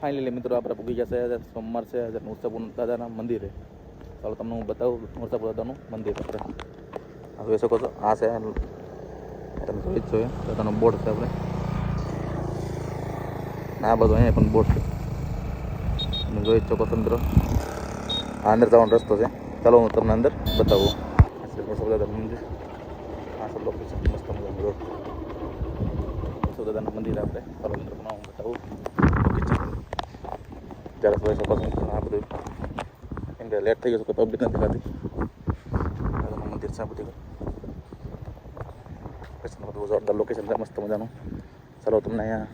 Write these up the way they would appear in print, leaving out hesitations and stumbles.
Finally મિત્રો આપણે પૂગી ગયા છે. સોમવાર છે, આજે નૂરસાપુર દાદાના મંદિરે. ચાલો તમને હું બતાવું નૂરસાપુર દાદાનું મંદિર. આપણે આ જોઈ શકો છો, આ છે તમે જોઈ જ જોઈએ દાદાનો બોર્ડ છે. આપણે આ બધું અહીંયા પણ બોર્ડ છે, તમે જોઈ જ શકો છો મિત્રો. આ અંદર જવાનો રસ્તો છે. ચાલો હું તમને અંદર બતાવું. નૂરસાપુર દાદાનું મંદિર, આ છે લોકેશન મસ્ત મજાનું રોડ. નૂરસાપુર દાદાના મંદિર આપણે ચાલો મિત્રો તમને હું બતાવું. ત્યારે જોઈ શકો છો આ બધું કેમ કે લેટ થઈ ગયું છે, પબ્લિક નથી થતી. મંદિર છે બધી બધું જોરદાર લોકેશન છે, મસ્ત મજાનું. ચાલો તમને અહીંયા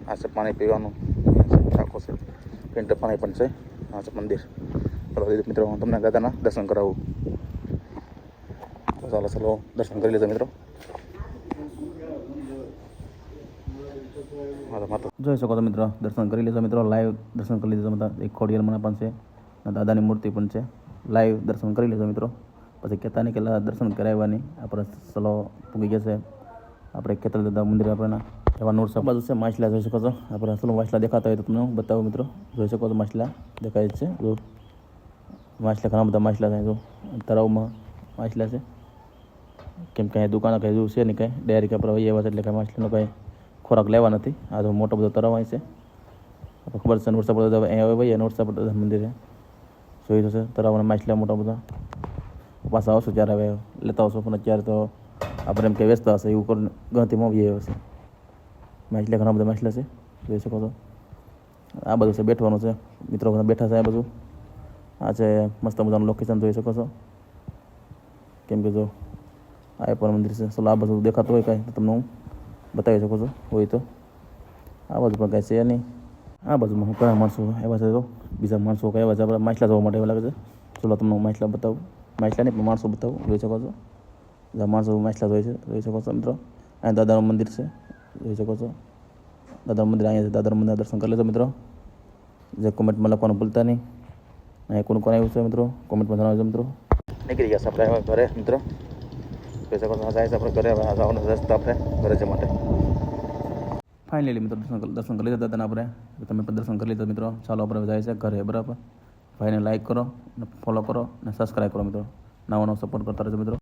આ છે પાણી પીવાનું આખો છે, ફિલ્ટર પાણી પણ છે. આ છે મંદિર. ચાલો મિત્રો હું તમને દાદાના દર્શન કરાવું. ચાલો ચાલો દર્શન કરી લેજો મિત્રો. જોઈ શકો છો મિત્રો, દર્શન કરી લેજો મિત્રો. લાઈવ દર્શન કરી લીધો મિત્રો. એક ખોડિયાર મને પણ છે, દાદાની મૂર્તિ પણ છે. લાઈવ દર્શન કરી લેજો મિત્રો. પછી કહેતા નહીં કે દર્શન કરાવવાની. આપણે ચલો પૂગી ગયા છે આપણે કેતલ દાદા મંદિર. આપણે એવા નૂરસાપુર બાજુ છે. માછલા જોઈ શકો છો. આપણે ચલો માછલા દેખાતા હોય તો તમને હું બતાવું મિત્રો. જોઈ શકો છો માછલા દેખાય જ છે. જો માછલા ઘણા બધા માછલા થાય. જો તળાવમાં માછલા છે. કેમ કે અહીં દુકાનો કંઈ જેવું છે નહીં, કાંઈ ડેરી કે આપણે એવા છે એટલે કાંઈ માછલીનો કાંઈ ખોરાક લેવા નથી. આ તો મોટો બધો તળાવ અહીં છે. આપણે ખબર છે નૂરસાપુર દાદા અહીંયા ભાઈ નૂરસાપુર દાદા મંદિરે જોઈ જશે તળાવના માછલા મોટા બધા. પાછા આવશું ત્યારે હવે લેતા આવશો, પણ અત્યારે તો આપણે એમ કે વેચતા હશે એવું કરીને ગણતીમાં આવી હશે. માછલા ઘણા બધા માછલા છે, જોઈ શકો છો. આ બધું છે બેઠવાનું છે, મિત્રો બધા બેઠા છે. આ બધું આ છે મસ્ત મજાનું લોકેશન જોઈ શકો છો. કેમ કે જો આ પણ મંદિર છે. ચલો આ બધું દેખાતું હોય કાંઈ તો તમને હું બતાવી શકો છો હોય તો. આ બાજુ પણ કાંઈ છે નહીં. આ બાજુમાં હું કયા માણસો એવા છે, તો બીજા માણસો કયા છે આપણે માછલા જોવા માટે એવા લાગે છે. ચલો તમને હું માછલા બતાવું. માછલા નહીં પણ માણસો બતાવું. જોઈ શકો છો બધા માણસો માછલા જોઈ છે, જોઈ શકો છો મિત્રો. અહીંયા દાદાનું મંદિર છે, જોઈ શકો છો. દાદાનું મંદિર અહીંયા છે. દાદાનું મંદિર દર્શન કરી લેજો મિત્રો. જે કોમેન્ટમાં લખવાનું ભૂલતા નહીં. અહીંયા કોણ કોણ આવ્યું છે મિત્રો કોમેન્ટમાં જણાવજો મિત્રો. નીકળી ગયા છે આપણે ઘરે મિત્રો. જોઈ શકો છો જાય છે આપણે ઘરે. હવે જવાનો રસ્તા આપણે ઘરે જવા માટે. ફાઇનલી મિત્રો દર્શન કરી લીધા દાદાના આપણે. તમે પણ દર્શન કરી લીધા મિત્રો. ચાલો આપણે જાય છે ઘરે. બરાબર, ભાઈને લાઈક કરો, ફોલો કરો અને સબસ્ક્રાઈબ કરો મિત્રો. નવો સપોર્ટ કરતા રહેજો મિત્રો.